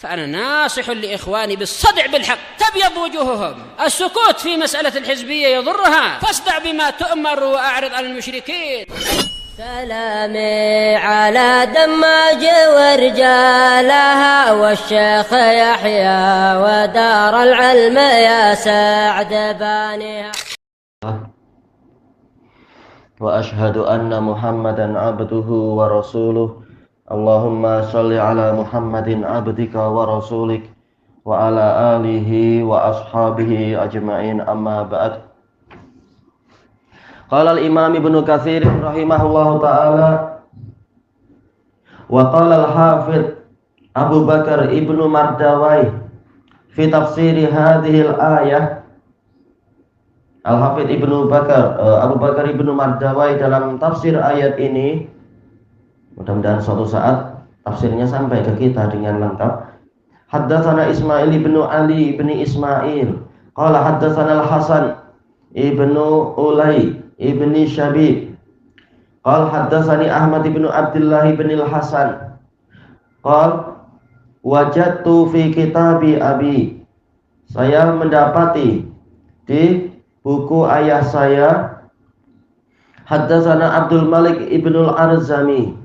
فأنا ناصح لإخواني بالصدع بالحق تبيض وجوههم. السكوت في مسألة الحزبية يضرها، فاصدع بما تؤمر وأعرض عن المشركين. سلامي على دماج ورجالها والشيخ يحيى ودار العلم يا سعد بانيها. وأشهد أن محمدا عبده ورسوله. اللهم صل على محمد عبدك ورسولك وعلى آله وأصحابه أجمعين. أما بعد. قال الإمام ابن كثير رحمه الله تعالى وقال الحافظ أبو بكر ابن مردawai في تفسير هذه الآية. Al-Hafidh Abu Bakar ibnu Mardawai dalam tafsir ayat ini, mudah-mudahan suatu saat tafsirnya sampai ke kita dengan lengkap. Haddatsana Ismail ibnu Ali ibni Ismail qala haddatsana Al-Hasan ibnu Ulay ibni Syabib qala haddatsani Ahmad ibnu Abdullah ibni Al-Hasan qala wajadtu fi kitabi abi, saya mendapati di buku ayah saya, haddatsana Abdul Malik ibnul Arzami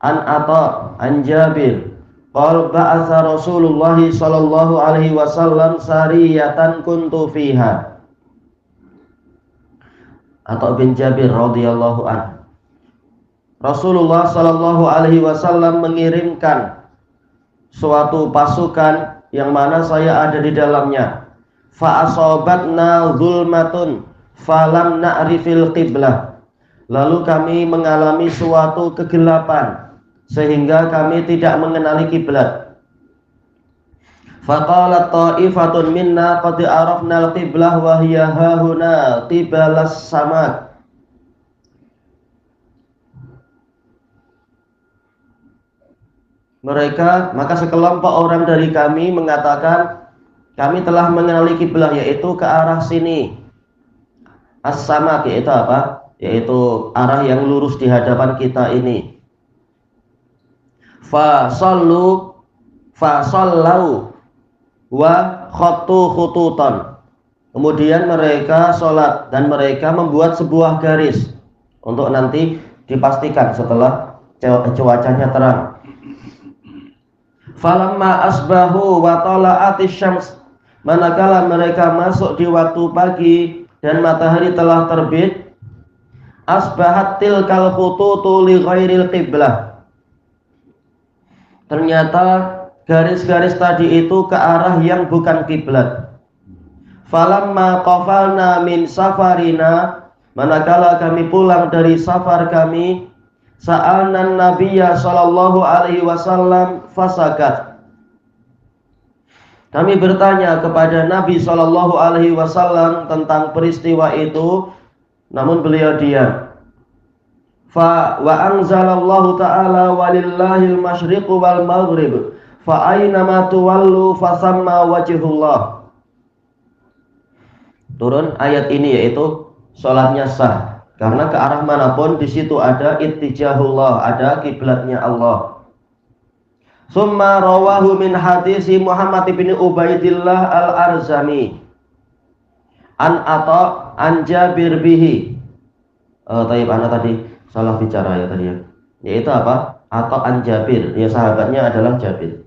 an Atha an Jabir qala ba'atsa Rasulullah sallallahu alaihi wasallam sariyatan kuntu fiha. Atha bin Jabir radhiyallahu an, Rasulullah sallallahu alaihi wasallam mengirimkan suatu pasukan yang mana saya ada di dalamnya. Fa asabatna zulmatun falam na'rifil qiblah, lalu kami mengalami suatu kegelapan sehingga kami tidak mengenali kiblat. Faqalat ta'ifatun minna qad arafna al-qiblah wa hiya hahuna qibalas samak. Maka sekelompok orang dari kami mengatakan, kami telah mengenali kiblah, yaitu ke arah sini. As-samak yaitu apa? Yaitu arah yang lurus di hadapan kita ini. Fasallu wa khattu khututan. Kemudian mereka sholat dan mereka membuat sebuah garis untuk nanti dipastikan setelah cuacanya terang. Falamma asbahu wa tala'atis syams, manakala mereka masuk di waktu pagi dan matahari telah terbit, asbahat tilkal khututu li ghairil qiblah, ternyata garis-garis tadi itu ke arah yang bukan kiblat. Falamma qafalna min safarina, manakala kami pulang dari safar kami, sa'alna nabiyya sallallahu alaihi wasallam fasakat, kami bertanya kepada Nabi sallallahu alaihi wasallam tentang peristiwa itu, namun beliau diam. Fa wa anzalallahu ta'ala walillahil masyriqu wal maghrib fa aina ma tuwallu fasamma wajhullah. Turun ayat ini, yaitu salatnya sah karena ke arah manapun di situ ada ittijahullah, ada kiblatnya Allah. Summa rawahu min hadisi Muhammad bin Ubaidillah al-Arzami an Atha an Jabir bihi. Taib, ana tadi salah bicara ya tadi ya. Yaitu apa? Atha an Jabir, ya sahabatnya adalah Jabir.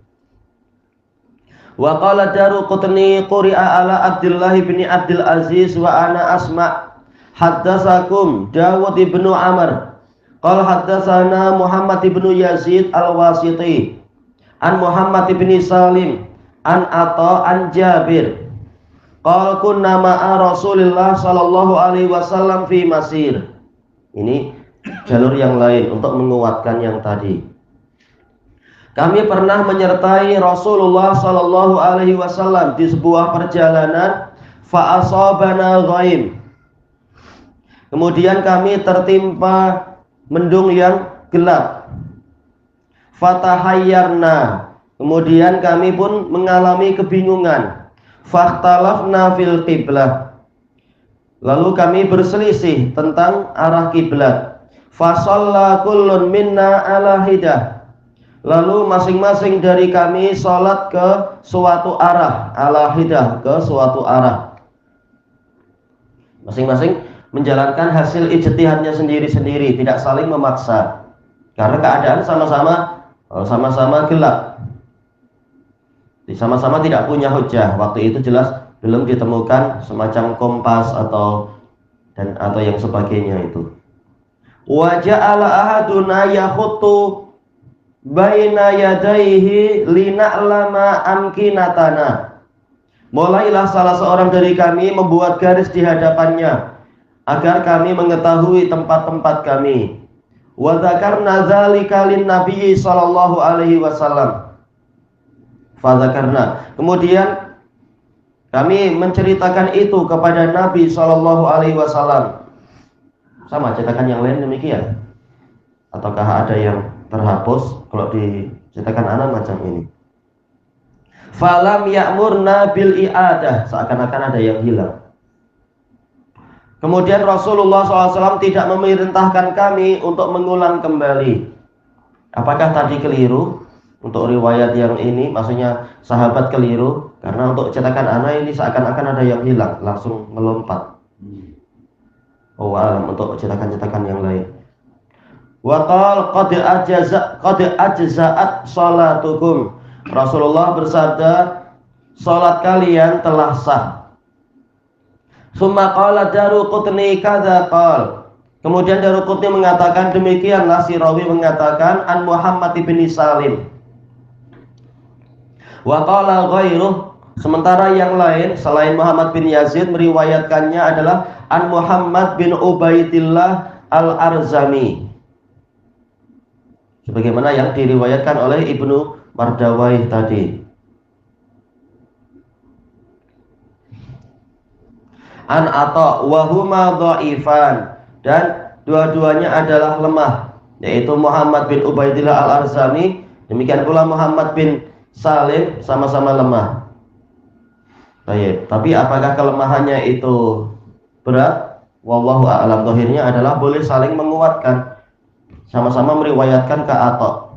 Wa qala Daruqutni quri'a ala Abdullah bin Abdul Aziz wa ana asma' haddatsakum Dawud bin Amr qala haddatsana Muhammad bin Yazid al-Wasiti an Muhammad bin Salim an Atha an Jabir qala kunna ma'a Rasulillah sallallahu alaihi wasallam fi masir. Ini jalur yang lain untuk menguatkan yang tadi. Kami pernah menyertai Rasulullah sallallahu alaihi wasallam di sebuah perjalanan, fa asabana ghaim, kemudian kami tertimpa mendung yang gelap. Fatahayyarna, kemudian kami pun mengalami kebingungan. Fakhtalafna fil qiblah, lalu kami berselisih tentang arah kiblat. Fasalla kullun minna ala hidah, Lalu masing-masing dari kami sholat ke suatu arah, ala hidah, ke suatu arah. Masing-masing menjalankan hasil ijtihadnya sendiri-sendiri, tidak saling memaksa. Karena keadaan sama-sama gelap. Sama-sama tidak punya hujah. Waktu itu jelas belum ditemukan semacam kompas atau yang sebagainya itu. Wa ja'ala ahaduna yakhutu baina yadaihi lina'lama amkinatana. Mulailah salah seorang dari kami membuat garis di hadapannya agar kami mengetahui tempat-tempat kami. Wa dzakarna dzalika lin-nabiy sallallahu alaihi wasallam. Fa dzakarna. Kemudian kami menceritakan itu kepada Nabi sallallahu alaihi wasallam. Sama cetakan yang lain demikian? Ataukah ada yang terhapus? Kalau dicetakan anak macam ini. Falam ya'murna bil i'adah, seakan-akan ada yang hilang. Kemudian Rasulullah SAW tidak memerintahkan kami untuk mengulang kembali. Apakah tadi keliru? Untuk riwayat yang ini, maksudnya sahabat keliru, karena untuk cetakan anak ini seakan-akan ada yang hilang, langsung melompat. Oh alam, untuk cetakan-cetakan yang lain. Wa qala qad ajza'at sholatukum. Rasulullah bersabda, salat kalian telah sah. Summa qala Daruqutni kadza qala. Kemudian Daruqutni mengatakan demikianlah, si rawi mengatakan an Muhammad bin Salim. Wa qala ghairuh, sementara yang lain selain Muhammad bin Yazid meriwayatkannya adalah an Muhammad bin Ubaidillah al-Arzami, sebagaimana yang diriwayatkan oleh Ibnu Mardawai tadi. An Atha wa huma dhaifan, dan dua-duanya adalah lemah, yaitu Muhammad bin Ubaidillah al-Arzami, demikian pula Muhammad bin Salim, sama-sama lemah. Baik, tapi apakah kelemahannya itu berat? Wallahu a'lam. Zahirnya adalah boleh saling menguatkan, sama-sama meriwayatkan ke Atha.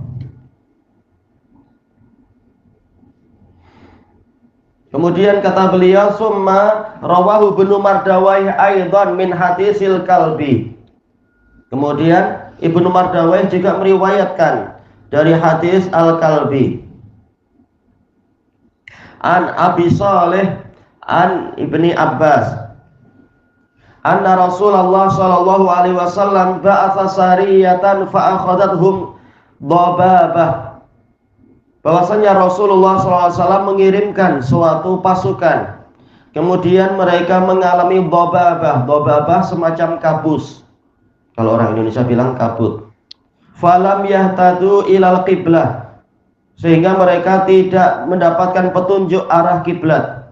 Kemudian kata beliau, summa rawahu Ibnu Mardawai aidan min hadisil kalbi. Kemudian Ibnu Mardawai juga meriwayatkan dari hadis Al-Kalbi. An Abi Saleh an Ibni Abbas anna Rasulullah sallallahu alaihi wasallam ba'atha sariyatan fa akhadathum dhababah. Bahwasanya Rasulullah SAW mengirimkan suatu pasukan, kemudian mereka mengalami dhababah. Dhababah semacam kabus, kalau orang Indonesia bilang kabut. Falam yahtadu ilal qiblah, sehingga mereka tidak mendapatkan petunjuk arah kiblat.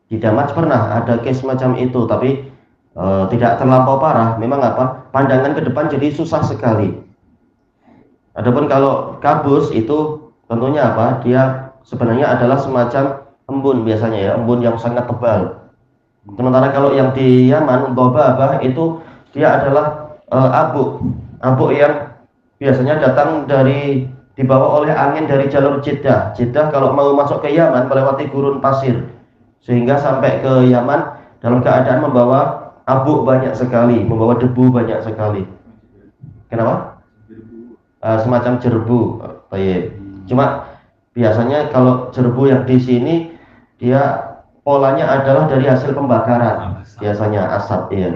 Di Damaj pernah ada case macam itu, tapi tidak terlampau parah. Memang pandangan ke depan jadi susah sekali. Adapun kalau kabus itu tentunya dia sebenarnya adalah semacam embun, biasanya ya, embun yang sangat tebal. Sementara kalau yang di Yaman, dhababah itu dia adalah abu yang biasanya datang dibawa oleh angin dari jalur Jeddah. Jeddah kalau mau masuk ke Yaman melewati gurun pasir, sehingga sampai ke Yaman dalam keadaan membawa abu banyak sekali, membawa debu banyak sekali. Kenapa? Semacam jerbu. Baik. Cuma biasanya kalau jerbu yang di sini dia polanya adalah dari hasil pembakaran, biasanya asap ya.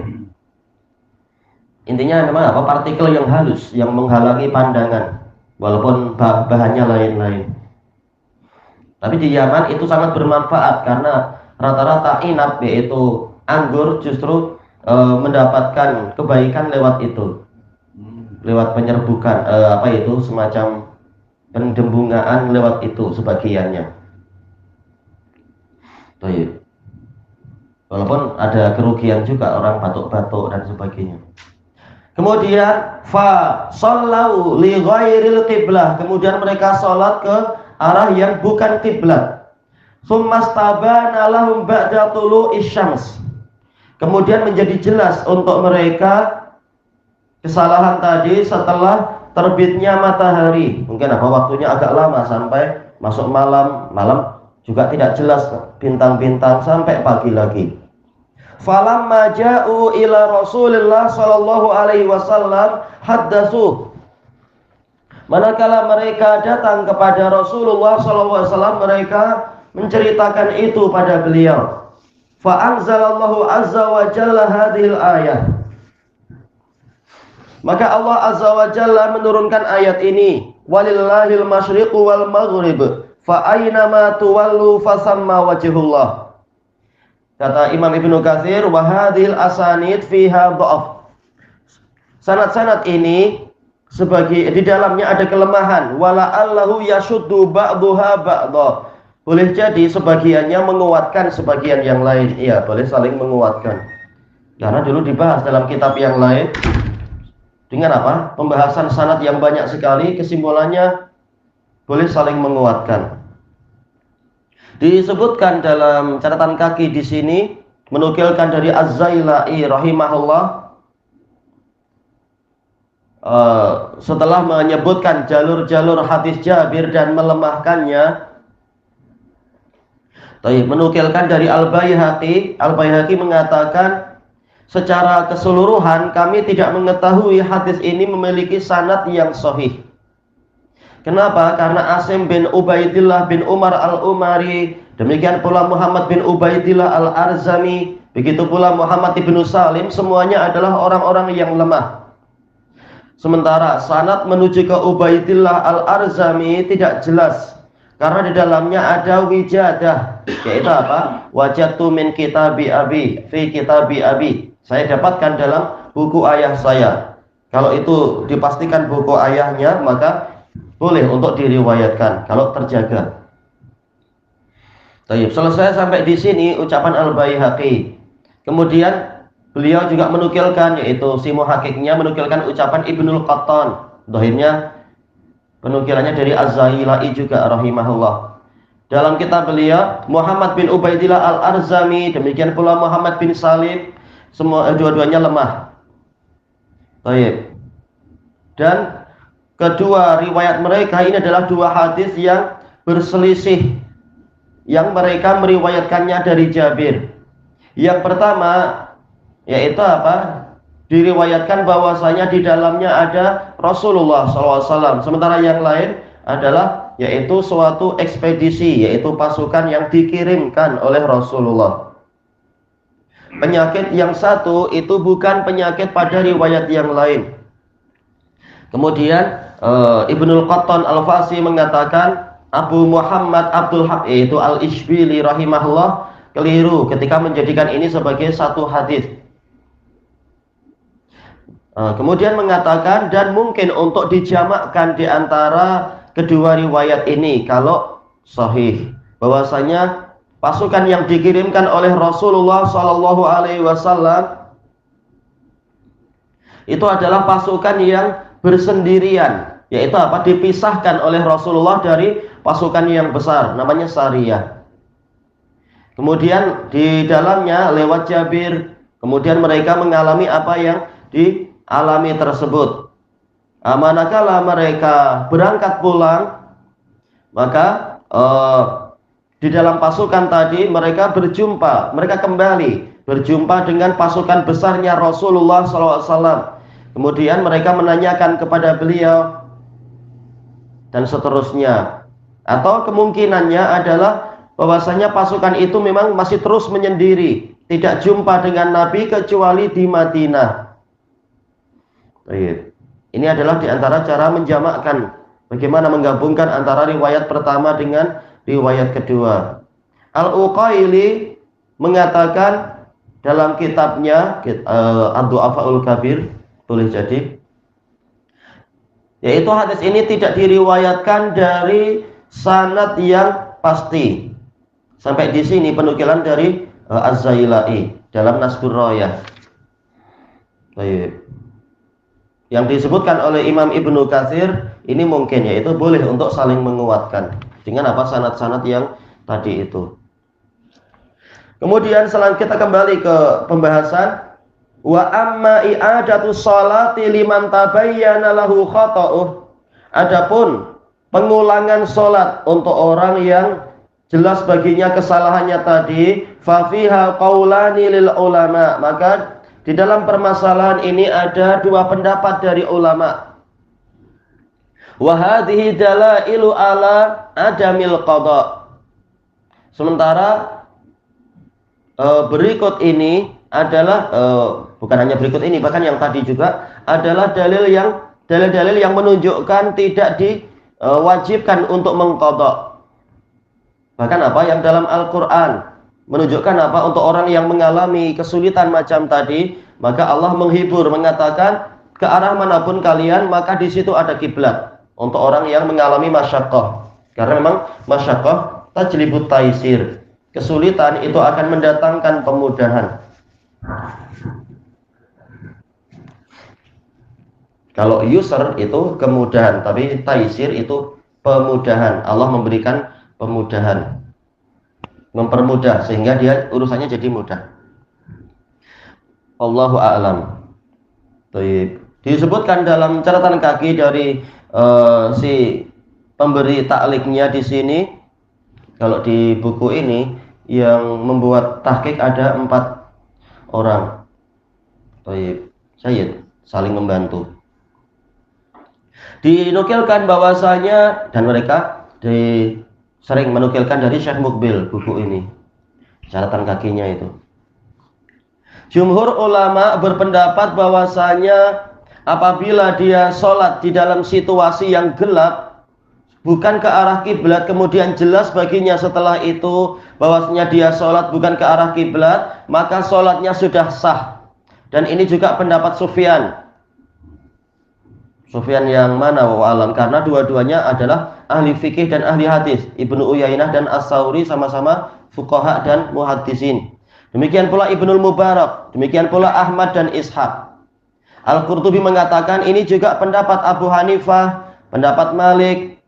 Intinya memang partikel yang halus yang menghalangi pandangan, walaupun bahannya lain-lain. Tapi di Yaman itu sangat bermanfaat karena rata-rata inab, yaitu anggur, justru mendapatkan kebaikan lewat itu, lewat penyerbukan semacam pendembungaan lewat itu sebagiannya. Baik. Walaupun ada kerugian juga, orang batuk-batuk dan sebagainya. Kemudian fa shallau li ghairil qiblah, kemudian mereka salat ke arah yang bukan kiblat. Tsummastabana lahum ba'da tulu'isy syams. Kemudian menjadi jelas untuk mereka kesalahan tadi setelah terbitnya matahari. Mungkin apa waktunya agak lama sampai masuk malam, malam juga tidak jelas bintang-bintang sampai pagi lagi. Falamma ja'u ila Rasulillah sallallahu alaihi wasallam haddatsu. Manakala mereka datang kepada Rasulullah sallallahu alaihi wasallam, mereka menceritakan itu pada beliau. Fa anzalallahu azza wa jalla hadhil ayah. Maka Allah azza wa jalla menurunkan ayat ini, walillahil masyriqu wal maghrib fa aynama tuwallu fasamma wajhullah. Kata Imam Ibnu Katsir, wa hadhil asanid fiha dha'af. Sanad-sanad ini di dalamnya ada kelemahan, wala allahu yashuddu ba'daha ba'dha. Boleh jadi sebagiannya menguatkan sebagian yang lain. Iya, boleh saling menguatkan. Karena dulu dibahas dalam kitab yang lain dengan apa? Pembahasan sanad yang banyak sekali, kesimpulannya boleh saling menguatkan. Disebutkan dalam catatan kaki di sini, menukilkan dari Az-Zailai rahimahullah, setelah menyebutkan jalur-jalur hadis Jabir dan melemahkannya, menukilkan dari Al-Baihaqi mengatakan, secara keseluruhan kami tidak mengetahui hadis ini memiliki sanad yang sahih. Kenapa? Karena Asim bin Ubaidillah bin Umar al-Umari, demikian pula Muhammad bin Ubaidillah al-Arzami, begitu pula Muhammad ibnu Salim, semuanya adalah orang-orang yang lemah. Sementara sanad menuju ke Ubaidillah al-Arzami tidak jelas, karena di dalamnya ada wijadah, yaitu apa? Wajadtu min kitabi abi fi kitabi abi. Saya dapatkan dalam buku ayah saya. Kalau itu dipastikan buku ayahnya, maka boleh untuk diriwayatkan kalau terjaga. Baik, selesai sampai di sini ucapan Al-Baihaqi. Kemudian beliau juga menukilkan, yaitu si muhaqqiqnya menukilkan ucapan Ibnul Qattan. Dohirnya penukilannya dari Az-Zailai juga rahimahullah. Dalam kitab beliau, Muhammad bin Ubaidillah al-Arzami, demikian pula Muhammad bin Salim, semua dua-duanya lemah. Baik. Dan kedua riwayat mereka ini adalah dua hadis yang berselisih, yang mereka meriwayatkannya dari Jabir. Yang pertama yaitu apa? Diriwayatkan bahwasanya di dalamnya ada Rasulullah SAW. Sementara yang lain adalah yaitu suatu ekspedisi, yaitu pasukan yang dikirimkan oleh Rasulullah. Penyakit yang satu itu bukan penyakit pada riwayat yang lain. Kemudian Ibnul Qattan Al-Fasi mengatakan Abu Muhammad Abdul Haq, yaitu Al-Ishbili rahimahullah, keliru ketika menjadikan ini sebagai satu hadis. Kemudian mengatakan, dan mungkin untuk dijamakkan di antara kedua riwayat ini kalau sahih, bahwasanya pasukan yang dikirimkan oleh Rasulullah Shallallahu Alaihi Wasallam itu adalah pasukan yang bersendirian, yaitu apa? Dipisahkan oleh Rasulullah dari pasukan yang besar, namanya Sariyah. Kemudian di dalamnya lewat Jabir, kemudian mereka mengalami apa yang dialami tersebut. Manakala mereka berangkat pulang, maka di dalam pasukan tadi mereka kembali berjumpa dengan pasukan besarnya Rasulullah SAW. Kemudian mereka menanyakan kepada beliau dan seterusnya. Atau kemungkinannya adalah bahwasanya pasukan itu memang masih terus menyendiri, tidak jumpa dengan Nabi kecuali di Madinah. Ini adalah di antara cara menjamakkan, bagaimana menggabungkan antara riwayat pertama dengan riwayat kedua. Al-Uqaili mengatakan dalam kitabnya Ad-Du'afaul Kabir, boleh jadi, yaitu hadis ini tidak diriwayatkan dari sanad yang pasti. Sampai di sini penukilan dari Az-Zailai dalam Nasbur Rayah. Baik. Yang disebutkan oleh Imam Ibnu Katsir ini mungkin, yaitu boleh untuk saling menguatkan dengan apa? Sanad-sanad yang tadi itu. Kemudian selanjutnya kita kembali ke pembahasan Wa amma i'adatu sholati liman tabayyana lahu khata'uh. Adapun pengulangan sholat untuk orang yang jelas baginya kesalahannya tadi, fa fiha qaulani lil ulama, maka di dalam permasalahan ini ada dua pendapat dari ulama. Wa hadhihi dalailu ala adamil qada. Sementara berikut ini adalah bukan hanya berikut ini, bahkan yang tadi juga adalah dalil-dalil yang menunjukkan tidak diwajibkan untuk mengqadha. Bahkan apa yang dalam Al-Qur'an menunjukkan apa untuk orang yang mengalami kesulitan macam tadi, maka Allah menghibur mengatakan ke arah manapun kalian maka di situ ada kiblat untuk orang yang mengalami masyaqqah. Karena memang masyaqqah tajlibut taisir. Kesulitan itu akan mendatangkan pemudahan. Kalau yusr itu kemudahan, tapi taisir itu pemudahan. Allah memberikan pemudahan, mempermudah sehingga dia urusannya jadi mudah. Allahu a'lam. Disebutkan dalam catatan kaki dari si pemberi takliknya di sini. Kalau di buku ini yang membuat tahqiq ada 4 orang. Sayyid saling membantu. Dinukilkan bahwasanya, dan mereka sering menukilkan dari Syekh Mukbil buku ini, catatan kakinya itu. Jumhur ulama berpendapat bahwasanya apabila dia sholat di dalam situasi yang gelap, bukan ke arah kiblat, kemudian jelas baginya setelah itu bahwasanya dia sholat bukan ke arah kiblat, maka sholatnya sudah sah. Dan ini juga pendapat Sufyan. Sufyan yang mana wa alam, karena dua-duanya adalah ahli fikih dan ahli hadis. Ibnu Uyainah dan As-Sauri sama-sama fuqaha dan muhaddisin. Demikian pula Ibnul Mubarak, demikian pula Ahmad dan Ishaq. Al-Qurtubi mengatakan ini juga pendapat Abu Hanifah, pendapat Malik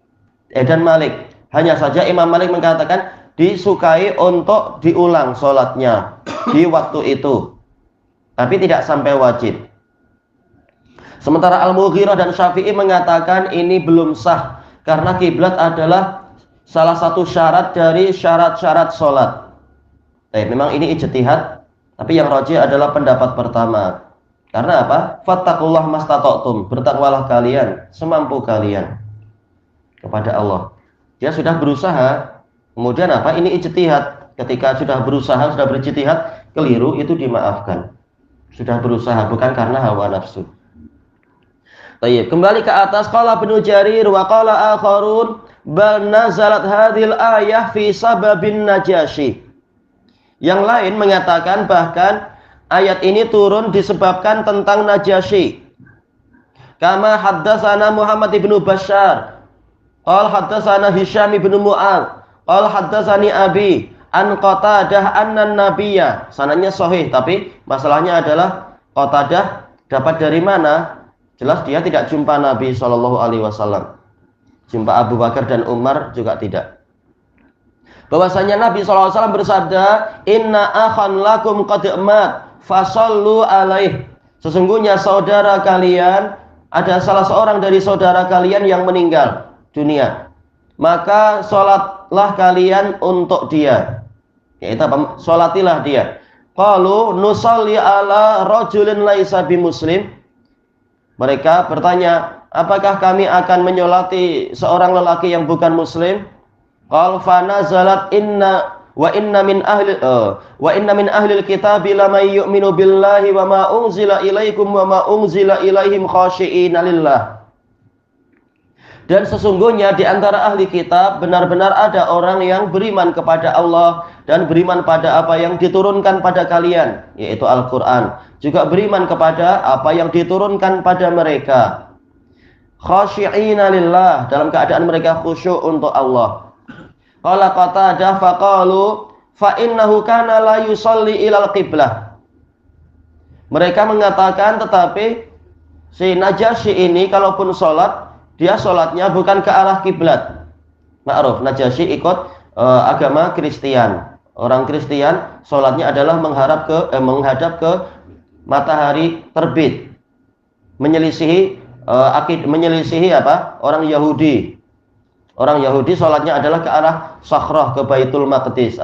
dan Malik. Hanya saja Imam Malik mengatakan disukai untuk diulang sholatnya di waktu itu, tapi tidak sampai wajib. Sementara Al-Mughirah dan Syafi'i mengatakan ini belum sah karena kiblat adalah salah satu syarat dari syarat-syarat sholat. Memang ini ijtihad, tapi yang rajih adalah pendapat pertama. Karena apa? Fattaqullah mastata'tum, bertakwalah kalian semampu kalian kepada Allah. Dia sudah berusaha, kemudian apa? Ini ijtihad. Ketika sudah berusaha, sudah berijtihad, keliru, itu dimaafkan. Sudah berusaha, bukan karena hawa nafsu. Tayyib, kembali ke atas. Qala Ibnu Jarir wa qala akharun bal nazalat hadhil ayah fi sababin Najasyi. Yang lain mengatakan bahkan ayat ini turun disebabkan tentang Najasyi. Kama haddatsana Muhammad ibnu Bashar, qala haddatsana Hisham ibnu Mu'adz, qala haddatsani Abi an Qatadah anna nabiyya. Sanadnya sahih, tapi masalahnya adalah Qatadah dapat dari mana? Jelas dia tidak jumpa Nabi SAW. Jumpa Abu Bakar dan Umar juga tidak. Bahwasanya Nabi SAW bersabda, Inna akhan lakum qad mat fasallu alaih. Sesungguhnya saudara kalian, ada salah seorang dari saudara kalian yang meninggal dunia, maka sholatlah kalian untuk dia. Yaitu apa? Sholatilah dia. Qalu nusalli ala rajulin laisa bimuslim. Mereka bertanya, apakah kami akan menyolati seorang lelaki yang bukan muslim? Qal fa nazalat inna min ahli alkitab lamay yu'minu billahi wa ma unzila ilaikum wa ma unzila ilaihim khashi'ina lillah. Dan sesungguhnya di antara ahli kitab benar-benar ada orang yang beriman kepada Allah dan beriman pada apa yang diturunkan pada kalian, yaitu Al-Qur'an. Juga beriman kepada apa yang diturunkan pada mereka. Khashi'ina lillah, dalam keadaan mereka khusyuk untuk Allah. Qala Qatadah faqalu fa innahu kana la yusalli ilal qiblah. Mereka mengatakan tetapi si Najasyi ini kalaupun sholat, dia sholatnya bukan ke arah kiblat. Ma'ruf, Najasyi ikut agama Kristen. Orang Kristen sholatnya adalah menghadap ke matahari terbit, menyelisihi orang Yahudi. Orang Yahudi sholatnya adalah ke arah Sakhrah, ke Baitul Maqdis.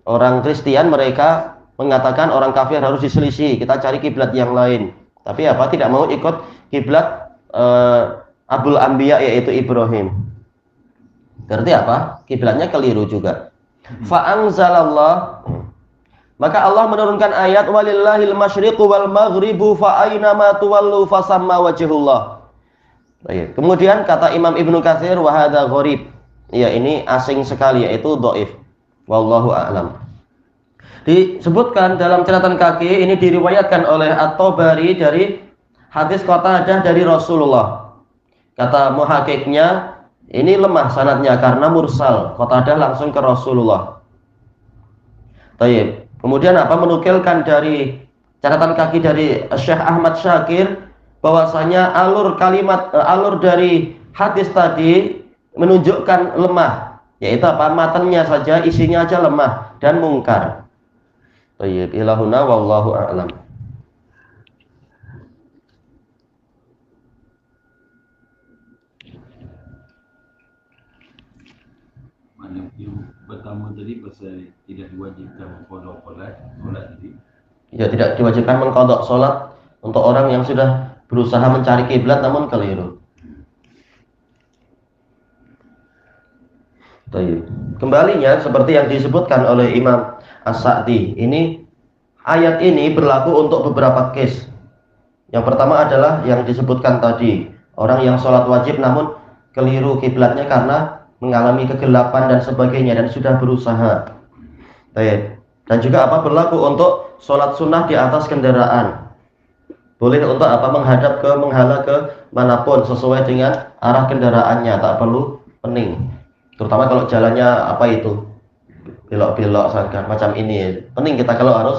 Orang Kristen mereka mengatakan orang kafir harus diselisih, kita cari kiblat yang lain. Tapi tidak mau ikut kiblat Abul Anbiya, yaitu Ibrahim. Berarti kiblatnya keliru juga. Fa'anzalallah, maka Allah menurunkan ayat walillahil masyriqu wal maghribu fa aina ma tuwallu fasamma wajhullah. Baik. Kemudian kata Imam Ibnu Katsir wa hadza gharib. Ya, ini asing sekali, yaitu dhaif. Wallahu a'lam. Disebutkan dalam catatan kaki, ini diriwayatkan oleh At-Tabari dari hadis Qatadah dari Rasulullah. Kata muhakkiknya, ini lemah sanadnya karena mursal. Qatadah langsung ke Rasulullah. Baik. Kemudian menukilkan dari catatan kaki dari Syekh Ahmad Syakir bahwasanya alur dari hadis tadi menunjukkan lemah, yaitu matanya saja, isinya aja lemah dan mungkar. Baik, ilahuna wallahu a'lam. Yang pertama tadi pasal tidak diwajibkan mengqadha solat tadi. Ya, tidak diwajibkan mengqadha solat untuk orang yang sudah berusaha mencari kiblat namun keliru. Kembalinya seperti yang disebutkan oleh Imam As-Sa'di, ini ayat ini berlaku untuk beberapa case. Yang pertama adalah yang disebutkan tadi, orang yang sholat wajib namun keliru kiblatnya karena mengalami kegelapan dan sebagainya dan sudah berusaha. Dan juga berlaku untuk sholat sunnah di atas kendaraan. Boleh untuk menghadap menghala ke manapun sesuai dengan arah kendaraannya, tak perlu pening. Terutama kalau jalannya belok-belok macam ini. Pening kita kalau harus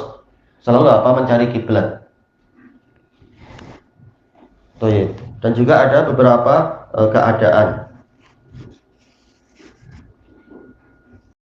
selalu mencari kiblat. Dan juga ada beberapa keadaan.